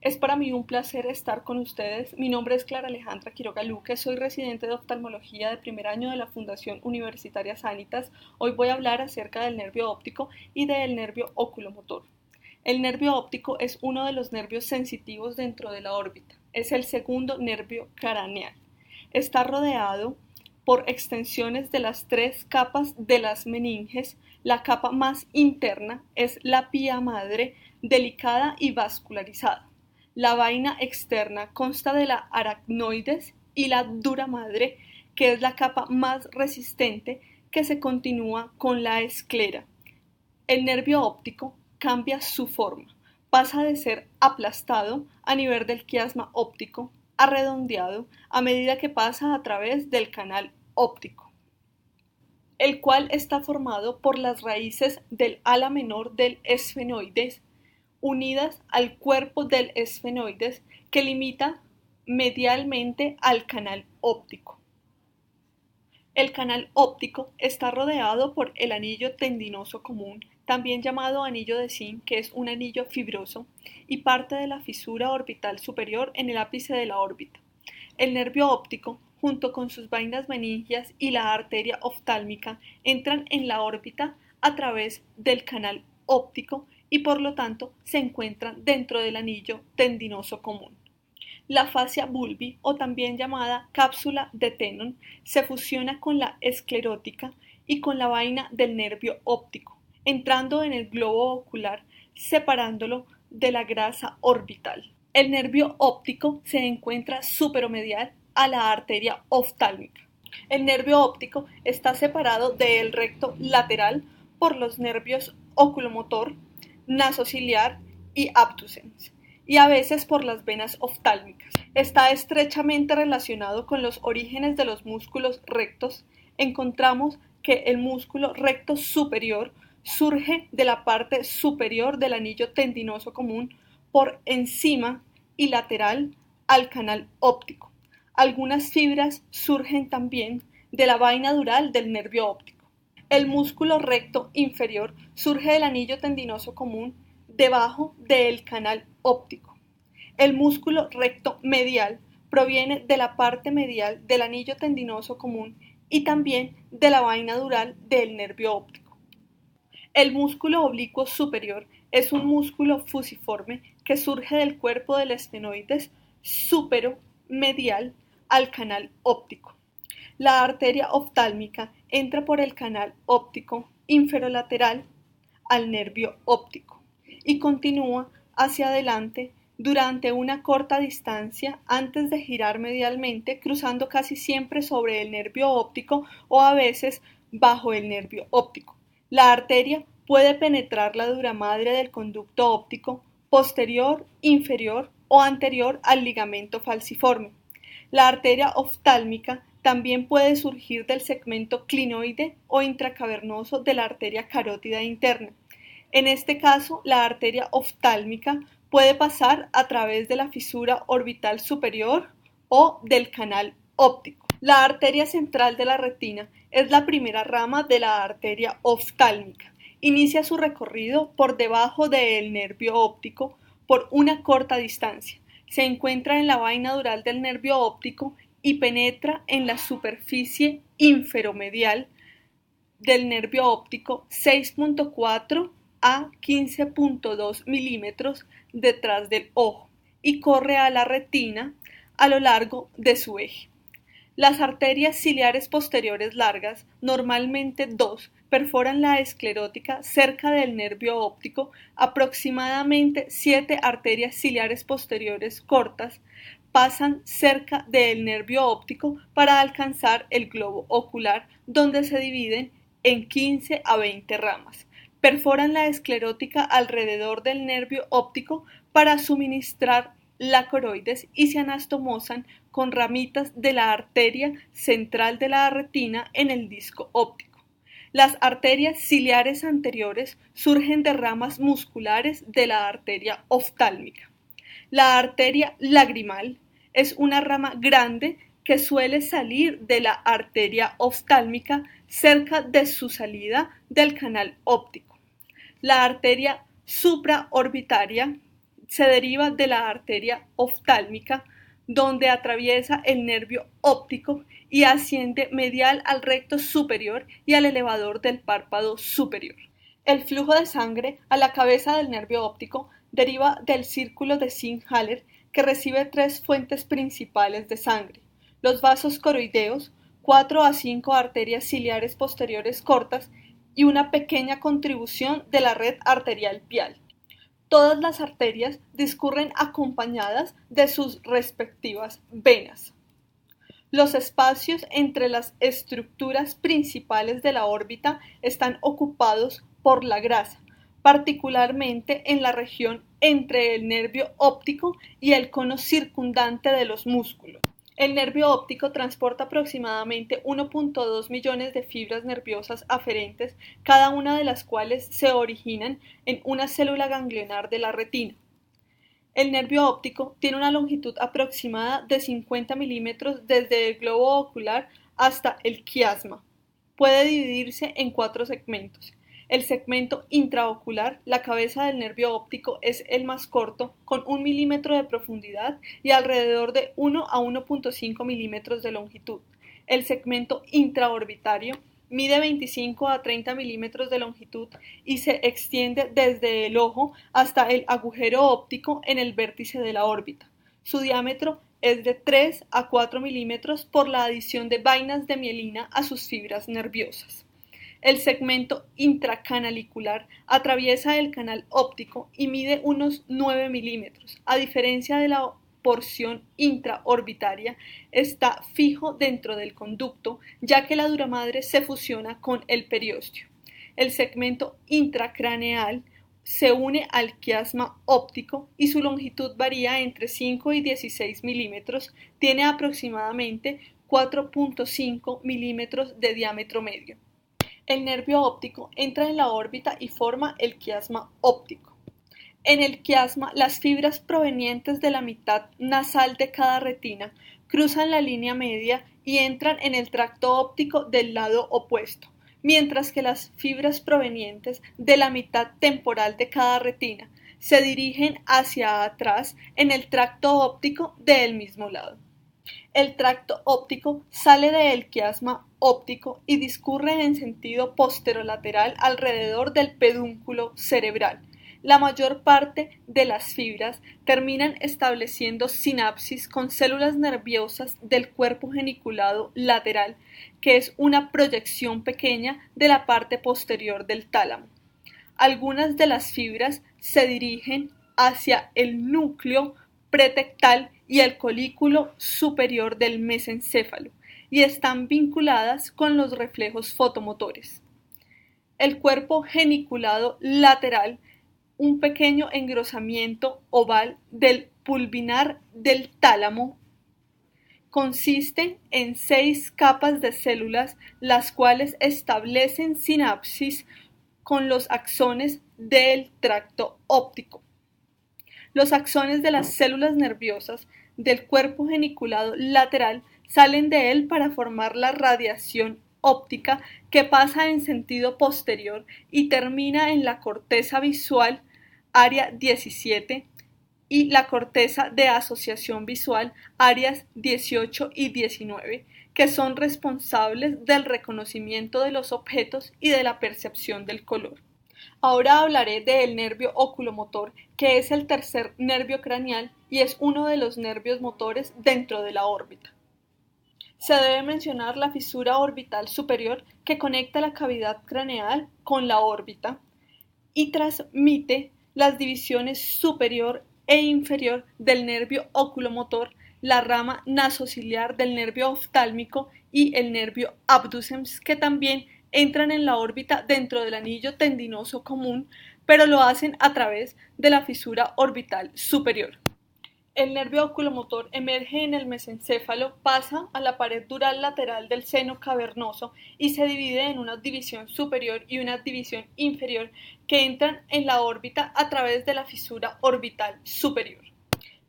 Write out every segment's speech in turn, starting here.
Es para mí un placer estar con ustedes. Mi nombre es Clara Alejandra Quiroga Luque, soy residente de oftalmología de primer año de la Fundación Universitaria Sanitas. Hoy voy a hablar acerca del nervio óptico y del nervio oculomotor. El nervio óptico es uno de los nervios sensitivos dentro de la órbita. Es el segundo nervio craneal. Está rodeado por extensiones de las tres capas de las meninges. La capa más interna es la pía madre, delicada y vascularizada. La vaina externa consta de la aracnoides y la dura madre, que es la capa más resistente que se continúa con la esclera. El nervio óptico cambia su forma, pasa de ser aplastado a nivel del quiasma óptico a redondeado a medida que pasa a través del canal óptico, el cual está formado por las raíces del ala menor del esfenoides unidas al cuerpo del esfenoides que limita medialmente al canal óptico. El canal óptico está rodeado por el anillo tendinoso común, también llamado anillo de zinc, que es un anillo fibroso, y parte de la fisura orbital superior en el ápice de la órbita. El nervio óptico, junto con sus vainas meningias y la arteria oftálmica, entran en la órbita a través del canal óptico y por lo tanto se encuentran dentro del anillo tendinoso común. La fascia bulbi, o también llamada cápsula de Tenon, se fusiona con la esclerótica y con la vaina del nervio óptico, entrando en el globo ocular, separándolo de la grasa orbital. El nervio óptico se encuentra superomedial a la arteria oftálmica. El nervio óptico está separado del recto lateral por los nervios oculomotor, nasociliar y abducens, y a veces por las venas oftálmicas. Está estrechamente relacionado con los orígenes de los músculos rectos. Encontramos que el músculo recto superior surge de la parte superior del anillo tendinoso común por encima y lateral al canal óptico. Algunas fibras surgen también de la vaina dural del nervio óptico. El músculo recto inferior surge del anillo tendinoso común debajo del canal óptico. El músculo recto medial proviene de la parte medial del anillo tendinoso común y también de la vaina dural del nervio óptico. El músculo oblicuo superior es un músculo fusiforme que surge del cuerpo del esfenoides superomedial al canal óptico. La arteria oftálmica entra por el canal óptico inferolateral al nervio óptico y continúa hacia adelante durante una corta distancia antes de girar medialmente, cruzando casi siempre sobre el nervio óptico o a veces bajo el nervio óptico. La arteria puede penetrar la dura madre del conducto óptico posterior, inferior o anterior al ligamento falciforme. La arteria oftálmica también puede surgir del segmento clinoide o intracavernoso de la arteria carótida interna. En este caso, la arteria oftálmica puede pasar a través de la fisura orbital superior o del canal óptico. La arteria central de la retina es la primera rama de la arteria oftálmica. Inicia su recorrido por debajo del nervio óptico por una corta distancia. Se encuentra en la vaina dural del nervio óptico y penetra en la superficie inferomedial del nervio óptico 6.4 a 15.2 milímetros detrás del ojo y corre a la retina a lo largo de su eje. Las arterias ciliares posteriores largas, normalmente dos, perforan la esclerótica cerca del nervio óptico. Aproximadamente 7 arterias ciliares posteriores cortas pasan cerca del nervio óptico para alcanzar el globo ocular, donde se dividen en 15 a 20 ramas. Perforan la esclerótica alrededor del nervio óptico para suministrar la coroides y se anastomosan con ramitas de la arteria central de la retina en el disco óptico. Las arterias ciliares anteriores surgen de ramas musculares de la arteria oftálmica. La arteria lagrimal es una rama grande que suele salir de la arteria oftálmica cerca de su salida del canal óptico. La arteria supraorbitaria se deriva de la arteria oftálmica, donde atraviesa el nervio óptico y asciende medial al recto superior y al elevador del párpado superior. El flujo de sangre a la cabeza del nervio óptico deriva del círculo de Singer-Haller, que recibe tres fuentes principales de sangre: los vasos coroideos, 4 a 5 arterias ciliares posteriores cortas y una pequeña contribución de la red arterial vial. Todas las arterias discurren acompañadas de sus respectivas venas. Los espacios entre las estructuras principales de la órbita están ocupados por la grasa, particularmente en la región entre el nervio óptico y el cono circundante de los músculos. El nervio óptico transporta aproximadamente 1,2 millones de fibras nerviosas aferentes, cada una de las cuales se originan en una célula ganglionar de la retina. El nervio óptico tiene una longitud aproximada de 50 milímetros desde el globo ocular hasta el quiasma. Puede dividirse en 4 segmentos. El segmento intraocular, la cabeza del nervio óptico, es el más corto, con 1 milímetro de profundidad y alrededor de 1 a 1,5 milímetros de longitud. El segmento intraorbitario mide 25 a 30 milímetros de longitud y se extiende desde el ojo hasta el agujero óptico en el vértice de la órbita. Su diámetro es de 3 a 4 milímetros por la adición de vainas de mielina a sus fibras nerviosas. El segmento intracanalicular atraviesa el canal óptico y mide unos 9 milímetros. A diferencia de la porción intraorbitaria, está fijo dentro del conducto, ya que la duramadre se fusiona con el periósteo. El segmento intracraneal se une al quiasma óptico y su longitud varía entre 5 y 16 milímetros, tiene aproximadamente 4,5 milímetros de diámetro medio. El nervio óptico entra en la órbita y forma el quiasma óptico. En el quiasma, las fibras provenientes de la mitad nasal de cada retina cruzan la línea media y entran en el tracto óptico del lado opuesto, mientras que las fibras provenientes de la mitad temporal de cada retina se dirigen hacia atrás en el tracto óptico del mismo lado. El tracto óptico sale del quiasma óptico y discurre en sentido posterolateral alrededor del pedúnculo cerebral. La mayor parte de las fibras terminan estableciendo sinapsis con células nerviosas del cuerpo geniculado lateral, que es una proyección pequeña de la parte posterior del tálamo. Algunas de las fibras se dirigen hacia el núcleo pretectal y el colículo superior del mesencéfalo y están vinculadas con los reflejos fotomotores. El cuerpo geniculado lateral, un pequeño engrosamiento oval del pulvinar del tálamo, consiste en 6 capas de células, las cuales establecen sinapsis con los axones del tracto óptico. Los axones de las células nerviosas del cuerpo geniculado lateral salen de él para formar la radiación óptica, que pasa en sentido posterior y termina en la corteza visual, área 17, y la corteza de asociación visual, áreas 18 y 19, que son responsables del reconocimiento de los objetos y de la percepción del color. Ahora hablaré del nervio oculomotor, que es el tercer nervio craneal y es uno de los nervios motores dentro de la órbita. Se debe mencionar la fisura orbital superior, que conecta la cavidad craneal con la órbita y transmite las divisiones superior e inferior del nervio oculomotor, la rama nasociliar del nervio oftálmico y el nervio abducens, que también entran en la órbita dentro del anillo tendinoso común, pero lo hacen a través de la fisura orbital superior. El nervio oculomotor emerge en el mesencéfalo, pasa a la pared dural lateral del seno cavernoso y se divide en una división superior y una división inferior, que entran en la órbita a través de la fisura orbital superior.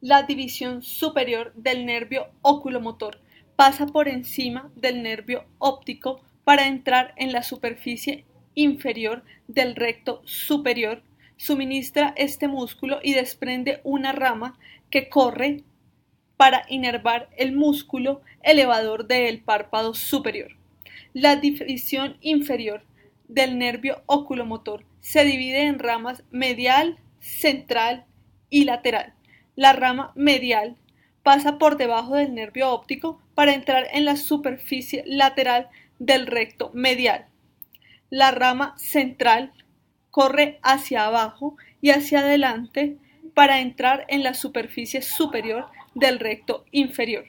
La división superior del nervio oculomotor pasa por encima del nervio óptico para entrar en la superficie inferior del recto superior, suministra este músculo y desprende una rama que corre para inervar el músculo elevador del párpado superior. La división inferior del nervio oculomotor se divide en ramas medial, central y lateral. La rama medial pasa por debajo del nervio óptico para entrar en la superficie lateral del recto medial. La rama central corre hacia abajo y hacia adelante para entrar en la superficie superior del recto inferior.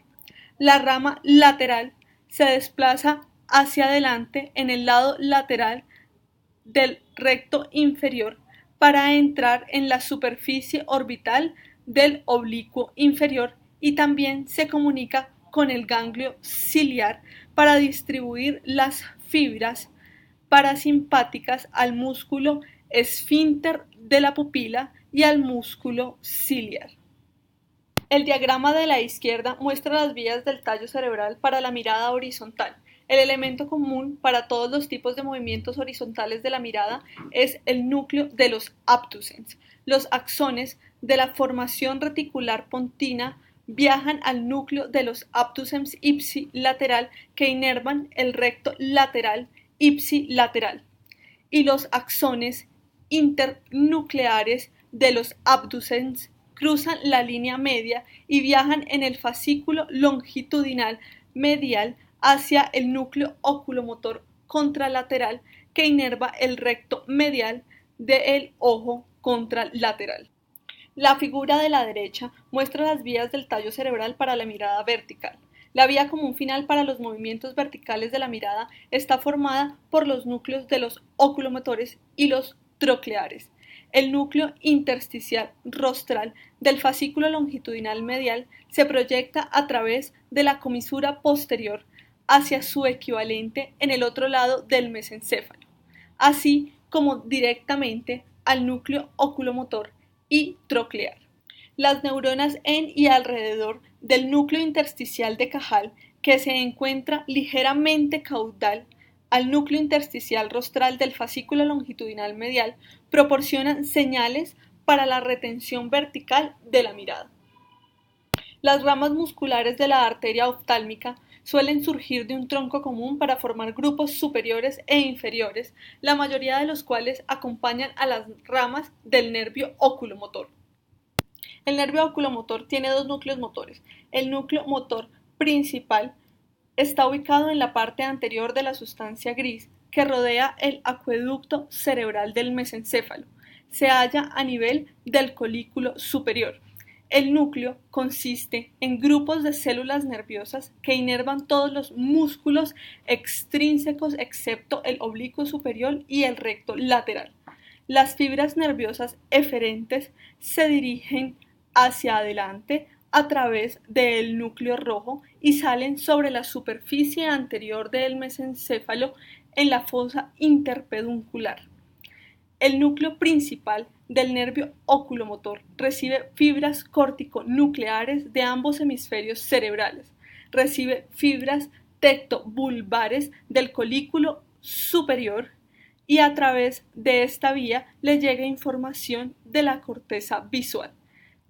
La rama lateral se desplaza hacia adelante en el lado lateral del recto inferior para entrar en la superficie orbital del oblicuo inferior y también se comunica con el ganglio ciliar para distribuir las fibras parasimpáticas al músculo esfínter de la pupila y al músculo ciliar. El diagrama de la izquierda muestra las vías del tallo cerebral para la mirada horizontal. El elemento común para todos los tipos de movimientos horizontales de la mirada es el núcleo de los abducens. Los axones de la formación reticular pontina viajan al núcleo de los abducens ipsilateral que inervan el recto lateral ipsilateral, y los axones internucleares de los abducens cruzan la línea media y viajan en el fascículo longitudinal medial hacia el núcleo oculomotor contralateral que inerva el recto medial del ojo contralateral. La figura de la derecha muestra las vías del tallo cerebral para la mirada vertical. La vía común final para los movimientos verticales de la mirada está formada por los núcleos de los oculomotores y los trocleares. El núcleo intersticial rostral del fascículo longitudinal medial se proyecta a través de la comisura posterior hacia su equivalente en el otro lado del mesencéfalo, así como directamente al núcleo oculomotor y troclear. Las neuronas en y alrededor del núcleo intersticial de Cajal, que se encuentra ligeramente caudal al núcleo intersticial rostral del fascículo longitudinal medial, proporcionan señales para la retención vertical de la mirada. Las ramas musculares de la arteria oftálmica suelen surgir de un tronco común para formar grupos superiores e inferiores, la mayoría de los cuales acompañan a las ramas del nervio oculomotor. El nervio oculomotor tiene dos núcleos motores. El núcleo motor principal está ubicado en la parte anterior de la sustancia gris que rodea el acueducto cerebral del mesencéfalo. Se halla a nivel del colículo superior. El núcleo consiste en grupos de células nerviosas que inervan todos los músculos extrínsecos excepto el oblicuo superior y el recto lateral. Las fibras nerviosas eferentes se dirigen hacia adelante a través del núcleo rojo y salen sobre la superficie anterior del mesencéfalo en la fosa interpeduncular. El núcleo principal del nervio oculomotor recibe fibras corticonucleares de ambos hemisferios cerebrales, recibe fibras tectobulbares del colículo superior y a través de esta vía le llega información de la corteza visual.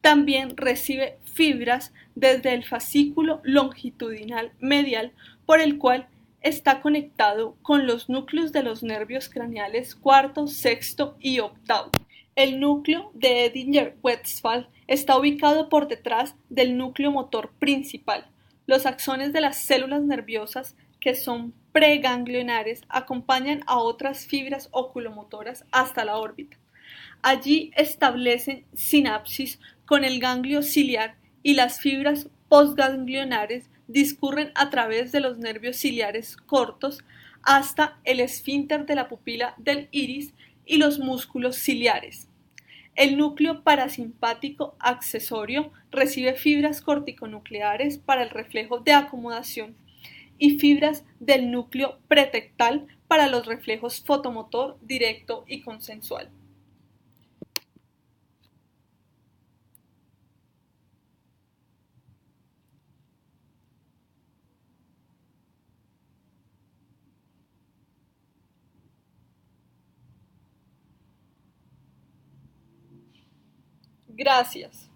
También recibe fibras desde el fascículo longitudinal medial por el cual está conectado con los núcleos de los nervios craneales cuarto, sexto y octavo. El núcleo de Edinger-Westphal está ubicado por detrás del núcleo motor principal. Los axones de las células nerviosas, que son preganglionares, acompañan a otras fibras oculomotoras hasta la órbita. Allí establecen sinapsis con el ganglio ciliar y las fibras postganglionares discurren a través de los nervios ciliares cortos hasta el esfínter de la pupila del iris y los músculos ciliares. El núcleo parasimpático accesorio recibe fibras corticonucleares para el reflejo de acomodación y fibras del núcleo pretectal para los reflejos fotomotor directo y consensual. Gracias.